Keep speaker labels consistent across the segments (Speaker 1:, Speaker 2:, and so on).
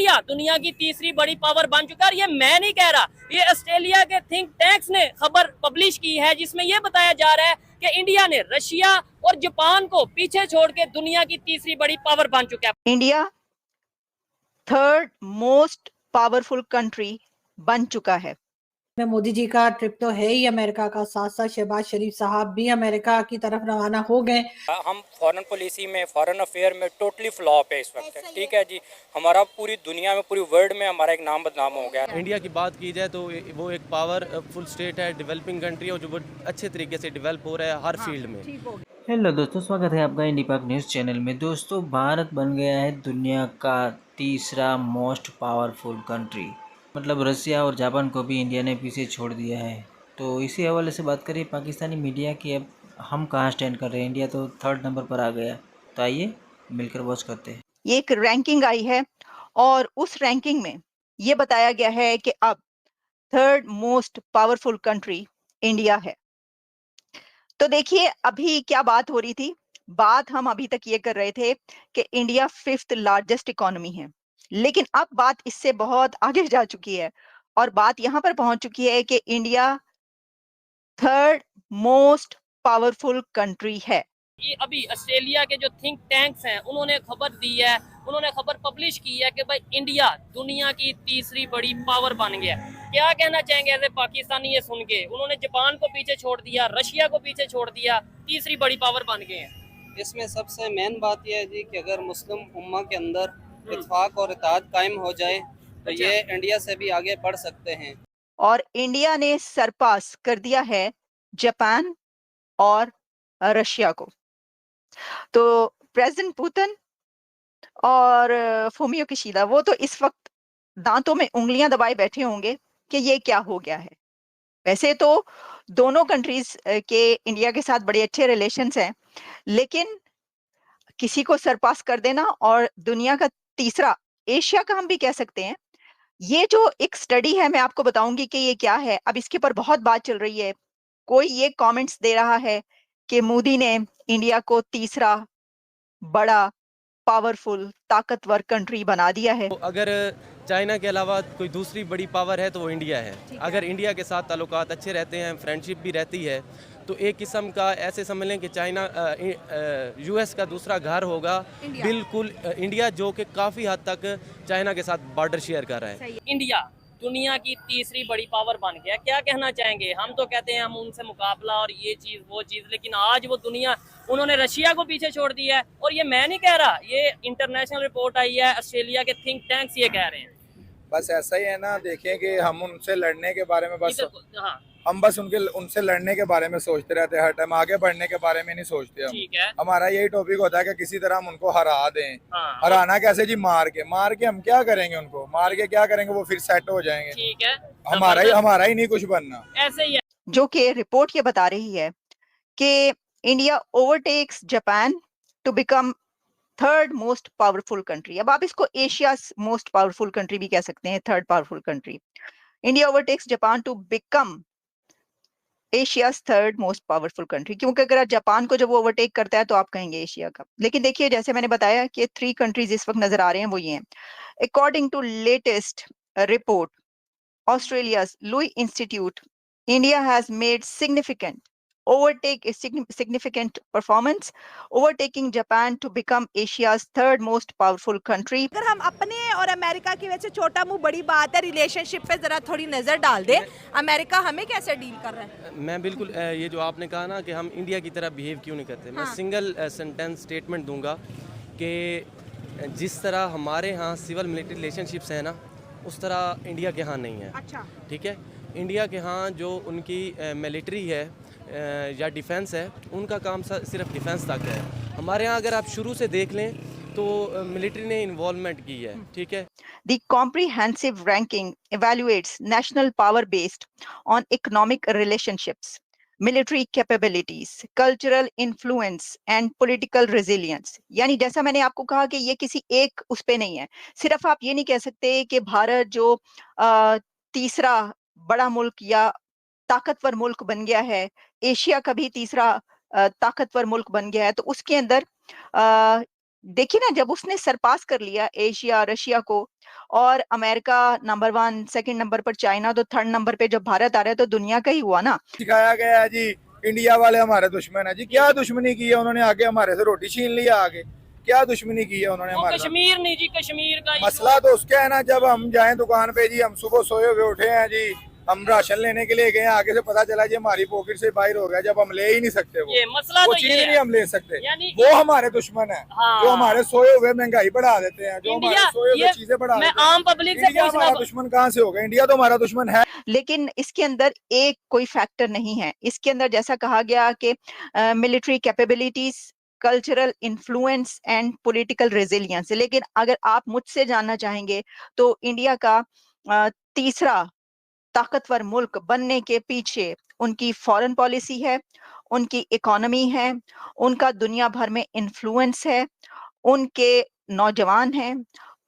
Speaker 1: India दुनिया की तीसरी बड़ी पावर बन चुका है। और ये मैं नहीं कह रहा, ये ऑस्ट्रेलिया के थिंक टैंक्स ने खबर पब्लिश की है, जिसमें ये बताया जा रहा है कि इंडिया ने रशिया और जापान को पीछे छोड़ के दुनिया की तीसरी बड़ी पावर बन चुका है।
Speaker 2: India third most powerful country बन चुका है।
Speaker 3: मोदी जी का ट्रिप तो है ही अमेरिका का, साथ साथ शहबाज शरीफ साहब भी अमेरिका की तरफ रवाना हो गए।
Speaker 4: हम फॉरेन पॉलिसी में, फॉरेन अफेयर में टोटली फ्लॉप है इस वक्त, ठीक है जी। हमारा पूरी दुनिया में, पूरी वर्ल्ड में हमारा एक नाम बदनाम हो गया।
Speaker 5: इंडिया की बात की जाए तो वो एक पावरफुल स्टेट है, डेवलपिंग कंट्री है, और जो अच्छे तरीके से डेवलप हो रहा है हर फील्ड में।
Speaker 6: हेलो दोस्तों, स्वागत है आपका इंडी पाक न्यूज़ चैनल में। दोस्तों, भारत बन गया है दुनिया का तीसरा मोस्ट पावरफुल कंट्री। मतलब रसिया और जापान को भी इंडिया ने पीछे छोड़ दिया है। तो इसी हवाले से बात करिए पाकिस्तानी मीडिया की, अब हम कहाँ स्टैंड कर रहे हैं। इंडिया तो थर्ड नंबर पर आ गया, तो आइए मिलकर वॉच करते हैं।
Speaker 2: ये एक रैंकिंग आई है और उस रैंकिंग में ये बताया गया है कि अब third most powerful country India है। तो देखिए अभी क्या बात हो रही थी। बात हम अभी तक ये कर रहे थे कि इंडिया फिफ्थ लार्जेस्ट इकोनॉमी है, लेकिन अब बात इससे बहुत आगे जा चुकी है और बात यहाँ पर पहुंच चुकी है कि India third most powerful country है।
Speaker 1: ये अभी ऑस्ट्रेलिया के जो थिंक टैंक्स हैं उन्होंने खबर दी है, उन्होंने खबर पब्लिश की है कि भाई इंडिया दुनिया की तीसरी बड़ी पावर बन गया। क्या कहना चाहेंगे एज ए पाकिस्तानी ये सुन के? उन्होंने जापान को पीछे छोड़ दिया, रशिया को पीछे छोड़ दिया, तीसरी बड़ी पावर बन गए हैं।
Speaker 7: इसमें सबसे मेन बात यह है जी कि अगर मुस्लिम उम्मा के अंदर इत्तेफाक और इत्तेहाद कायम हो जाए तो ये इंडिया से भी आगे बढ़ सकते हैं।
Speaker 2: और इंडिया ने सरपास कर दिया है जापान और रशिया को। तो प्रेसिडेंट पुतिन और फुमियो किशिदा वो तो इस वक्त दांतों में उंगलियां दबाए बैठे होंगे कि ये क्या हो गया है। वैसे तो दोनों कंट्रीज के इंडिया के साथ बड़े अच्छे रिलेशंस हैं, लेकिन किसी को सरपास कर देना और दुनिया का तीसरा, एशिया का हम भी कह सकते हैं। ये जो एक स्टडी है मैं आपको बताऊंगी कि ये क्या है। अब इसके ऊपर बहुत बात चल रही है। कोई ये कमेंट्स दे रहा है कि मोदी ने इंडिया को तीसरा बड़ा पावरफुल ताकतवर कंट्री बना दिया है।
Speaker 5: तो अगर चाइना के अलावा कोई दूसरी बड़ी पावर है तो वो इंडिया है। अगर इंडिया के साथ ताल्लुकात अच्छे रहते हैं, फ्रेंडशिप भी रहती है, तो एक किस्म का ऐसे समझ लें कि चाइना यूएस का दूसरा घर होगा बिल्कुल इंडिया, जो कि काफ़ी हद तक चाइना के साथ बॉर्डर शेयर कर रहा है।
Speaker 1: इंडिया दुनिया की तीसरी बड़ी पावर बन गया। क्या कहना चाहेंगे? हम तो कहते हैं हम उनसे मुकाबला और ये चीज वो चीज, लेकिन आज वो दुनिया, उन्होंने रशिया को पीछे छोड़ दिया है। और ये मैं नहीं कह रहा, ये इंटरनेशनल रिपोर्ट आई है, ऑस्ट्रेलिया के थिंक टैंक्स ये कह रहे हैं।
Speaker 8: बस ऐसा ही है ना। देखें कि हम उनसे लड़ने के बारे में
Speaker 1: हाँ,
Speaker 8: हम बस उनसे लड़ने के बारे में सोचते रहते हैं हर टाइम, आगे बढ़ने के बारे में नहीं सोचते हम।
Speaker 1: ठीक है,
Speaker 8: हमारा यही टॉपिक होता है कि किसी तरह हम उनको हरा दें।
Speaker 1: हाँ,
Speaker 8: हराना कैसे जी? मार के हम क्या करेंगे? उनको मार के क्या करेंगे? वो फिर सेट हो जाएंगे।
Speaker 1: ठीक है,
Speaker 8: हमारा ही नहीं कुछ बनना।
Speaker 1: ऐसे ही है।
Speaker 2: जो कि रिपोर्ट ये बता रही है कि India overtakes Japan to become third most powerful country. अब आप इसको एशिया मोस्ट पावरफुल कंट्री भी कह सकते हैं, third powerful country. India overtakes Japan to become Asia's third most powerful country, क्योंकि अगर जापान को जब वो ओवरटेक करता है तो आप कहेंगे एशिया का। लेकिन देखिए जैसे मैंने बताया कि 3 कंट्रीज इस वक्त नजर आ रहे हैं, वो ये हैं। According to latest report Australia's Lowy Institute, India has made significant performance, overtaking Japan to become Asia's third most powerful country.
Speaker 9: अगर हम अपने और अमेरिका की वजह से छोटा मुंह बड़ी बात है, रिलेशनशिप पे जरा थोड़ी नजर डाल दे। अमेरिका हमें कैसे डील कर रहा है?
Speaker 5: मैं बिल्कुल ये जो आपने कहा ना कि हम इंडिया की तरह बिहेव क्यों नहीं करते, मैं सिंगल सेंटेंस स्टेटमेंट दूंगा कि जिस तरह हमारे यहाँ सिविल मिलिट्री रिलेशनशिप्स हैं ना, उस तरह इंडिया के यहाँ नहीं है।
Speaker 9: अच्छा,
Speaker 5: ठीक है। इंडिया के यहाँ जो उनकी मिलिट्री है या डिफेंस है, उनका काम सिर्फ डिफेंस तक है। हमारे यहाँ अगर आप शुरू से देख लें तो मिलिट्री ने इन्वॉल्वमेंट की है। ठीक है।
Speaker 2: The comprehensive ranking evaluates national power based on economic relationships, military capabilities, cultural influence and political resilience। यानी जैसा मैंने आपको कहा कि ये किसी एक उस पे नहीं है। सिर्फ आप ये नहीं कह सकते कि भारत जो तीसरा बड़ा मुल्क या ताकतवर मुल्क बन गया है, एशिया का भी तीसरा ताकतवर मुल्क बन गया है, तो उसके अंदर देखिए ना, जब उसने सरपास कर लिया एशिया, रशिया को, और अमेरिका नंबर 1, सेकंड नंबर पर चाइना, तो थर्ड नंबर पे जब भारत आ रहा है तो दुनिया का ही हुआ ना।
Speaker 8: सिखाया गया है जी इंडिया वाले हमारे दुश्मन है जी। क्या दुश्मनी की है उन्होंने? आके हमारे से रोटी छीन लिया आगे। क्या दुश्मनी की है उन्होंने
Speaker 1: वो
Speaker 8: हमारे साथ?
Speaker 1: कश्मीर नहीं जी, कश्मीर का
Speaker 8: मसला तो उसका है ना, जब हम जाएं दुकान पे जी, हम सुबह सोए हुए उठे हैं जी, हम राशन लेने के लिए गए, आगे से पता चला जी हमारी पॉकेट से बाहर हो गया, जब हम ले ही नहीं सकते
Speaker 1: ये मसला
Speaker 8: वो
Speaker 1: तो
Speaker 8: चीज
Speaker 1: ये
Speaker 8: नहीं
Speaker 1: है।
Speaker 8: हम ले सकते।
Speaker 1: यानी
Speaker 8: वो हमारे दुश्मन है
Speaker 1: हाँ।
Speaker 8: जो हमारे सोए हुए महंगाई बढ़ा देते हैं, जो हमारे
Speaker 1: इंडिया,
Speaker 8: सोए हुए
Speaker 1: ये
Speaker 8: चीजें बढ़ा
Speaker 1: मैं
Speaker 8: देते हैं।
Speaker 1: आम पब्लिक से
Speaker 8: इंडिया हमारा
Speaker 1: पूछना,
Speaker 8: दुश्मन कहाँ से होगा? इंडिया तो हमारा दुश्मन है।
Speaker 2: लेकिन इसके अंदर एक कोई फैक्टर नहीं है। इसके अंदर जैसा कहा गया कि military capabilities, cultural influence and political resilience. लेकिन अगर आप मुझसे जानना चाहेंगे तो इंडिया का तीसरा ताकतवर मुल्क बनने के पीछे उनकी फॉरेन पॉलिसी है, उनकी इकोनॉमी है, उनका दुनिया भर में इन्फ्लुएंस है, उनके नौजवान हैं,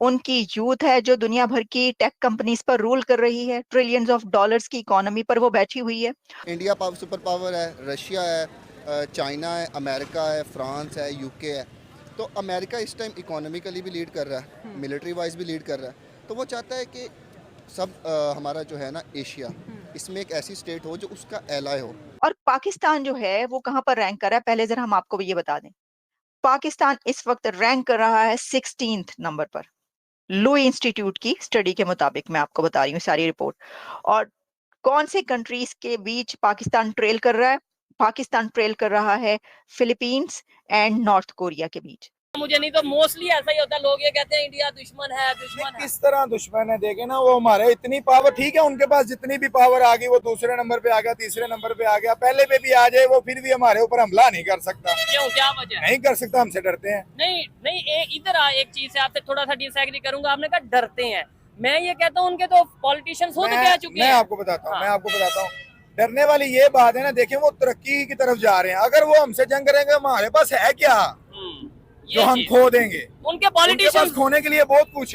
Speaker 2: उनकी यूथ है जो दुनिया भर की टेक कंपनीज पर रूल कर रही है, ट्रिलियंस ऑफ डॉलर्स की इकोनॉमी पर वो बैठी हुई है।
Speaker 10: इंडिया सुपर पावर है, रशिया है, चाइना है, अमेरिका है, फ्रांस है, यूके है। तो अमेरिका इस टाइम इकोनॉमिकली भी लीड कर रहा है, मिलिट्री वाइज भी लीड कर रहा है। तो वो चाहता है कि सब हमारा जो है ना एशिया, इसमें एक ऐसी स्टेट हो जो उसका एलाय हो।
Speaker 2: और पाकिस्तान जो है वो कहाँ पर रैंक कर रहा है, पहले जरा हम आपको ये बता दें। पाकिस्तान इस वक्त रैंक कर रहा है 16th नंबर पर, लुई इंस्टीट्यूट की स्टडी के मुताबिक। मैं आपको बता रही हूँ सारी रिपोर्ट। और कौन से कंट्रीज के बीच पाकिस्तान ट्रेल कर रहा है? पाकिस्तान ट्रेल कर रहा है फिलीपींस एंड नॉर्थ कोरिया के बीच।
Speaker 1: मुझे नहीं तो मोस्टली ऐसा ही होता है, लोग ये कहते हैं इंडिया दुश्मन है, दुश्मन है।
Speaker 8: किस तरह दुश्मन है? देखे ना, वो हमारे इतनी पावर, ठीक है उनके पास जितनी भी पावर आ गई, वो दूसरे नंबर पे आ गया, तीसरे नंबर पे आ गया, पहले पे भी आ जाए, वो फिर भी हमारे ऊपर हमला नहीं कर सकता।
Speaker 1: क्यों, क्या वजह है?
Speaker 8: नहीं कर सकता, हमसे डरते हैं।
Speaker 1: नहीं नहीं, इधर आ, एक चीज से आपसे थोड़ा सा डिसएग्री करूंगा। आपने कहा डरते हैं, मैं ये कहता हूँ उनके तो पॉलिटिशियंस हो तो कह चुके हैं।
Speaker 8: मैं आपको बताता हूँ डरने वाली ये बात है ना। देखिए वो तरक्की की तरफ जा रहे हैं, अगर वो हमसे जंग करेंगे, हमारे पास है क्या जो हम खो देंगे?
Speaker 1: उनके पॉलिटिशियंस
Speaker 8: खोने के लिए बहुत कुछ है।